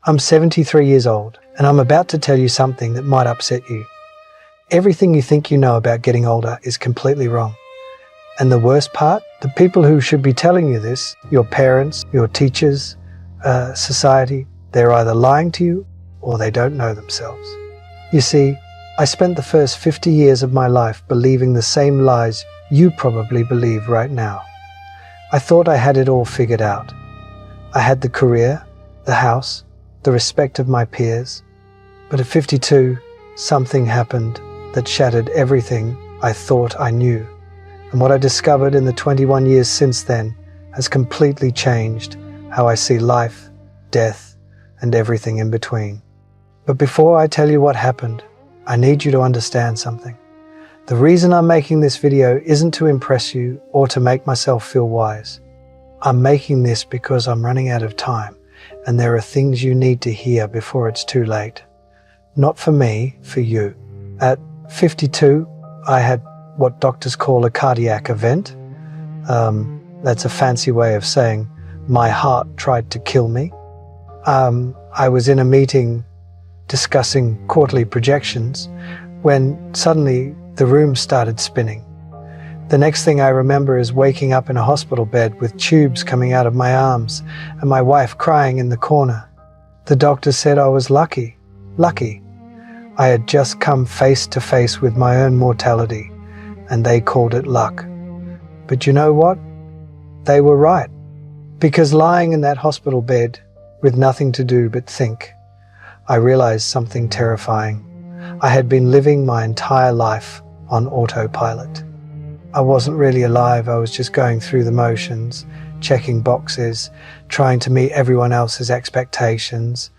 I'm 73 years old, and I'm about to tell you something that might upset you. Everything you think you know about getting older is completely wrong. And the worst part, the people who should be telling you this, your parents, your teachers, society, they're either lying to you or they don't know themselves. You see, I spent the first 50 years of my life believing the same lies you probably believe right now. I thought I had it all figured out. I had the career, the house, the respect of my peers. But at 52, something happened that shattered everything I thought I knew. And what I discovered in the 21 years since then has completely changed how I see life, death, and everything in between. But before I tell you what happened, I need you to understand something. The reason I'm making this video isn't to impress you or to make myself feel wise. I'm making this because I'm running out of time, and there are things you need to hear before it's too late. Not for me, for you. At 52, I had what doctors call a cardiac event. That's a fancy way of saying my heart tried to kill me. I was in a meeting discussing quarterly projections when suddenly the room started spinning. The next thing I remember is waking up in a hospital bed with tubes coming out of my arms and my wife crying in the corner. The doctor said I was lucky. I had just come face to face with my own mortality, and they called it luck. But you know what? They were right. Because lying in that hospital bed with nothing to do but think, I realized something terrifying. I had been living my entire life on autopilot. I wasn't really alive. I was just going through the motions, checking boxes, trying to meet everyone else's expectations.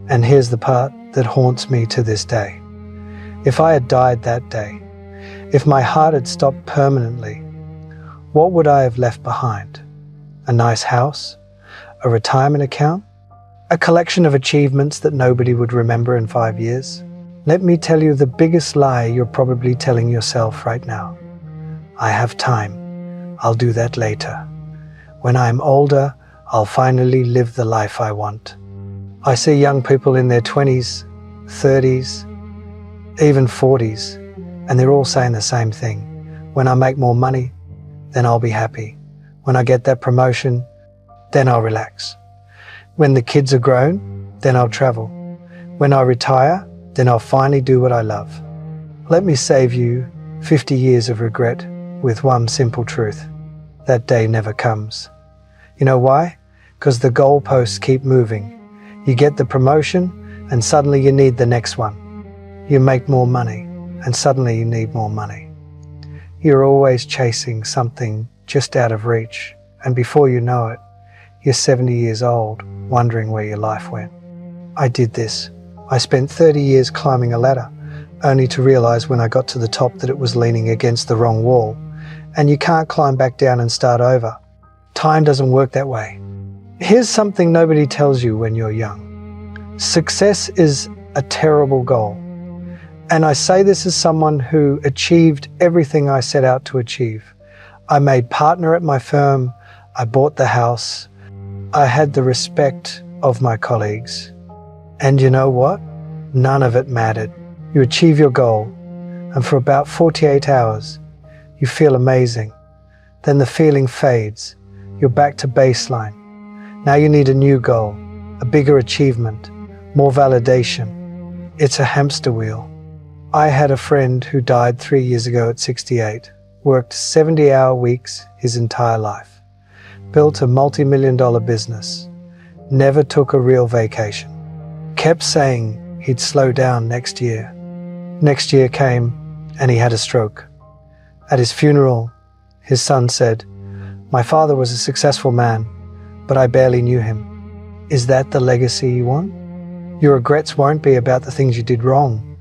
And here's the part that haunts me to this day. If I had died that day, if my heart had stopped permanently, what would I have left behind? A nice house? A retirement account? A collection of achievements that nobody would remember in 5 years? Let me tell you the biggest lie you're probably telling yourself right now. I have time. I'll do that later. When I'm older, I'll finally live the life I want. I see young people in their 20s, 30s, even 40s, and they're all saying the same thing. When I make more money, then I'll be happy. When I get that promotion, then I'll relax. When the kids are grown, then I'll travel. When I retire, then I'll finally do what I love. Let me save you 50 years of regret with one simple truth. That day never comes. You know why? Because the goalposts keep moving. You get the promotion, and suddenly you need the next one. You make more money, and suddenly you need more money. You're always chasing something just out of reach, and before you know it, you're 70 years old, wondering where your life went. I did this. I spent 30 years climbing a ladder, only to realize when I got to the top that it was leaning against the wrong wall, and you can't climb back down and start over. Time doesn't work that way. Here's something nobody tells you when you're young. Success is a terrible goal. And I say this as someone who achieved everything I set out to achieve. I made partner at my firm. I bought the house. I had the respect of my colleagues. And you know what? None of it mattered. You achieve your goal, and for about 48 hours, you feel amazing. Then the feeling fades. You're back to baseline. Now you need a new goal, a bigger achievement, more validation. It's a hamster wheel. I had a friend who died 3 years ago at 68, worked 70-hour weeks his entire life, built a multi-million-dollar business, never took a real vacation, kept saying he'd slow down next year. Next year came and he had a stroke. At his funeral, his son said, "My father was a successful man, but I barely knew him." Is that the legacy you want? Your regrets won't be about the things you did wrong.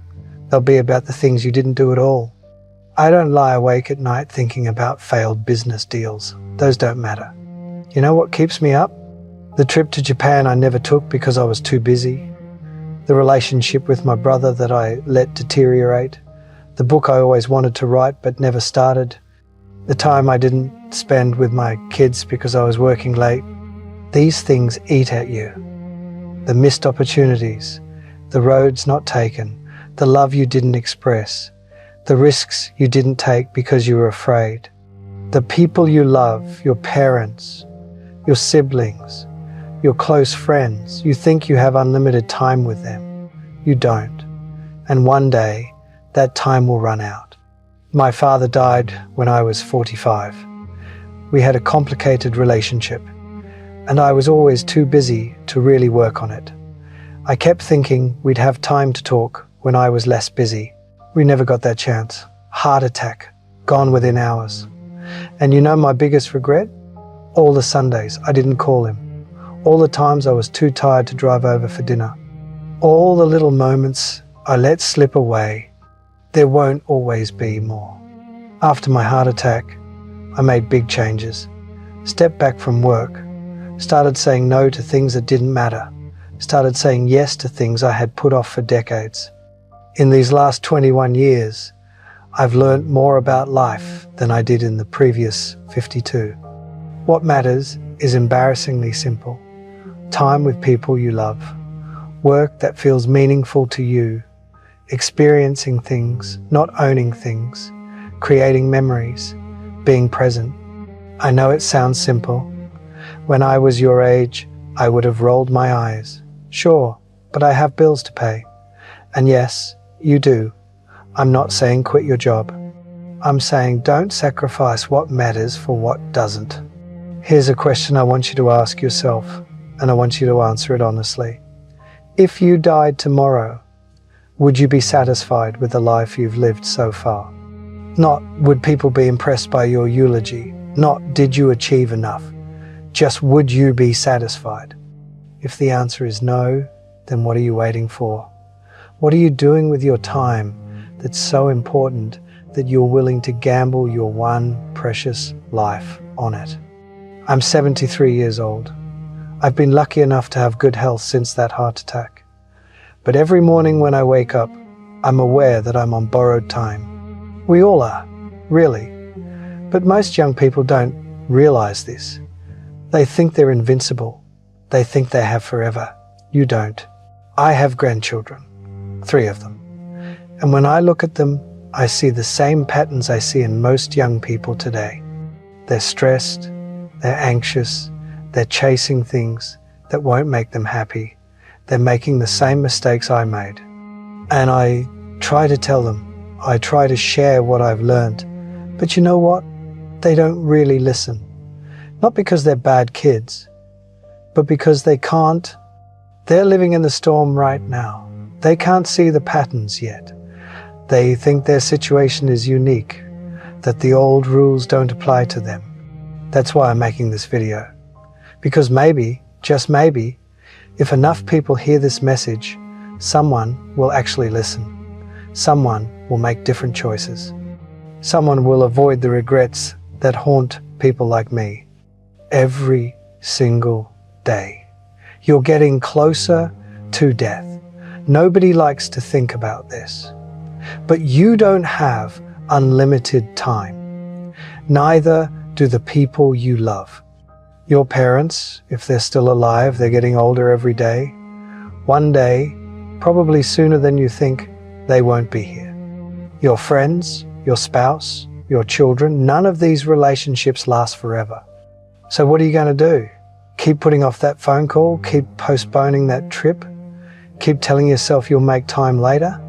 They'll be about the things you didn't do at all. I don't lie awake at night thinking about failed business deals. Those don't matter. You know what keeps me up? The trip to Japan I never took because I was too busy. The relationship with my brother that I let deteriorate. The book I always wanted to write but never started. The time I didn't spend with my kids because I was working late. These things eat at you. the missed opportunities, the roads not taken, the love you didn't express, the risks you didn't take because you were afraid, the people you love, your parents, your siblings, your close friends. You think you have unlimited time with them. You don't. And one day, that time will run out. My father died when I was 45. We had a complicated relationship, and I was always too busy to really work on it. I kept thinking we'd have time to talk when I was less busy. We never got that chance. Heart attack, gone within hours. And you know my biggest regret? All the Sundays I didn't call him. All the times I was too tired to drive over for dinner. All the little moments I let slip away. There won't always be more. After my heart attack, I made big changes. Stepped back from work. Started saying no to things that didn't matter. Started saying yes to things I had put off for decades. In these last 21 years, I've learned more about life than I did in the previous 52. What matters is embarrassingly simple. Time with people you love. Work that feels meaningful to you. Experiencing things, not owning things. Creating memories. Being present. I know it sounds simple. When I was your age, I would have rolled my eyes. Sure, but I have bills to pay. And yes, you do. I'm not saying quit your job. I'm saying don't sacrifice what matters for what doesn't. Here's a question I want you to ask yourself, and I want you to answer it honestly. If you died tomorrow, would you be satisfied with the life you've lived so far? Not would people be impressed by your eulogy, not did you achieve enough, just would you be satisfied? If the answer is no, then what are you waiting for? What are you doing with your time that's so important that you're willing to gamble your one precious life on it? I'm 73 years old. I've been lucky enough to have good health since that heart attack. But every morning when I wake up, I'm aware that I'm on borrowed time. We all are, really. But most young people don't realize this. They think they're invincible. They think they have forever. You don't. I have grandchildren, 3 of them. And when I look at them, I see the same patterns I see in most young people today. They're stressed, they're anxious, they're chasing things that won't make them happy. They're making the same mistakes I made. And I try to tell them, I try to share what I've learned. But you know what? They don't really listen. Not because they're bad kids, but because they can't. They're living in the storm right now. They can't see the patterns yet. They think their situation is unique, that the old rules don't apply to them. That's why I'm making this video. Because maybe, just maybe, if enough people hear this message, someone will actually listen. Someone will make different choices. Someone will avoid the regrets that haunt people like me every single day. You're getting closer to death. Nobody likes to think about this. But you don't have unlimited time. Neither do the people you love. Your parents, if they're still alive, they're getting older every day. One day, probably sooner than you think, they won't be here. Your friends, your spouse, your children, none of these relationships last forever. So what are you going to do? Keep putting off that phone call? Keep postponing that trip? Keep telling yourself you'll make time later?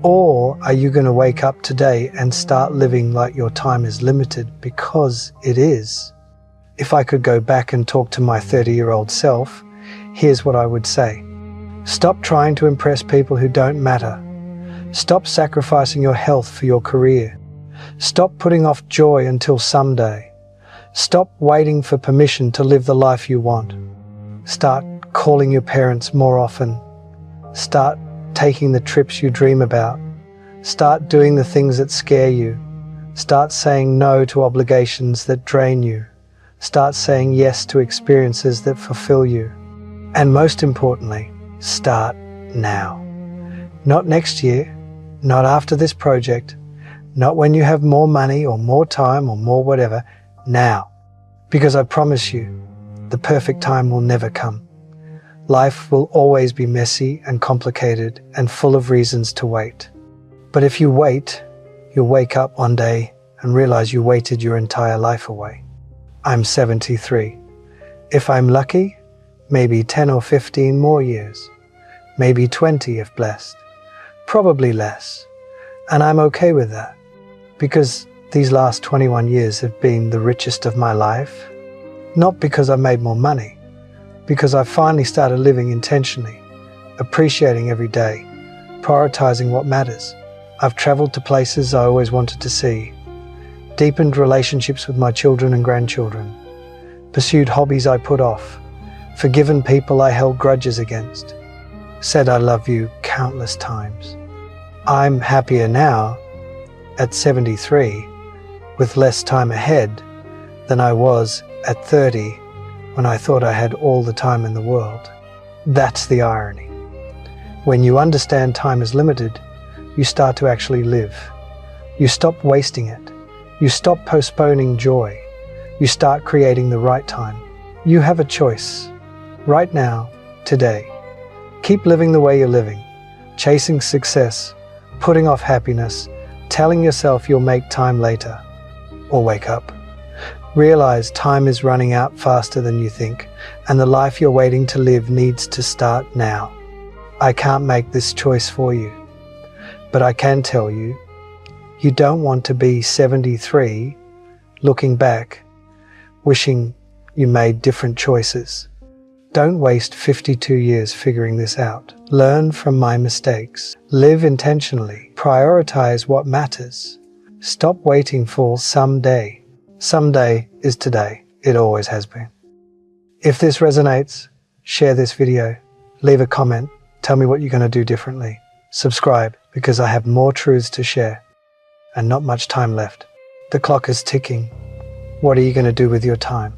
Or are you going to wake up today and start living like your time is limited, because it is? If I could go back and talk to my 30-year-old self, here's what I would say. Stop trying to impress people who don't matter. Stop sacrificing your health for your career. Stop putting off joy until someday. Stop waiting for permission to live the life you want. Start calling your parents more often. Start taking the trips you dream about. Start doing the things that scare you. Start saying no to obligations that drain you. Start saying yes to experiences that fulfill you. And most importantly, start now. Not next year, not after this project, not when you have more money or more time or more whatever, now. Because I promise you, the perfect time will never come. Life will always be messy and complicated and full of reasons to wait. But if you wait, you'll wake up one day and realize you waited your entire life away. I'm 73. If I'm lucky, maybe 10 or 15 more years. Maybe 20 if blessed. Probably less. And I'm okay with that. Because these last 21 years have been the richest of my life. Not because I made more money. Because I finally started living intentionally, appreciating every day, prioritizing what matters. I've traveled to places I always wanted to see, deepened relationships with my children and grandchildren, pursued hobbies I put off, forgiven people I held grudges against, said I love you countless times. I'm happier now, at 73, with less time ahead than I was at 30 when I thought I had all the time in the world. That's the irony. When you understand time is limited, you start to actually live. You stop wasting it. You stop postponing joy. You start creating the right time. You have a choice. Right now, today. Keep living the way you're living, chasing success, putting off happiness, telling yourself you'll make time later. Or wake up. Realize time is running out faster than you think, and the life you're waiting to live needs to start now. I can't make this choice for you, but I can tell you, you don't want to be 73, looking back, wishing you made different choices. Don't waste 52 years figuring this out. Learn from my mistakes. Live intentionally. Prioritize what matters. Stop waiting for someday. Someday is today. It always has been. If this resonates, share this video, leave a comment, tell me what you're going to do differently. Subscribe because I have more truths to share and not much time left. The clock is ticking. What are you going to do with your time?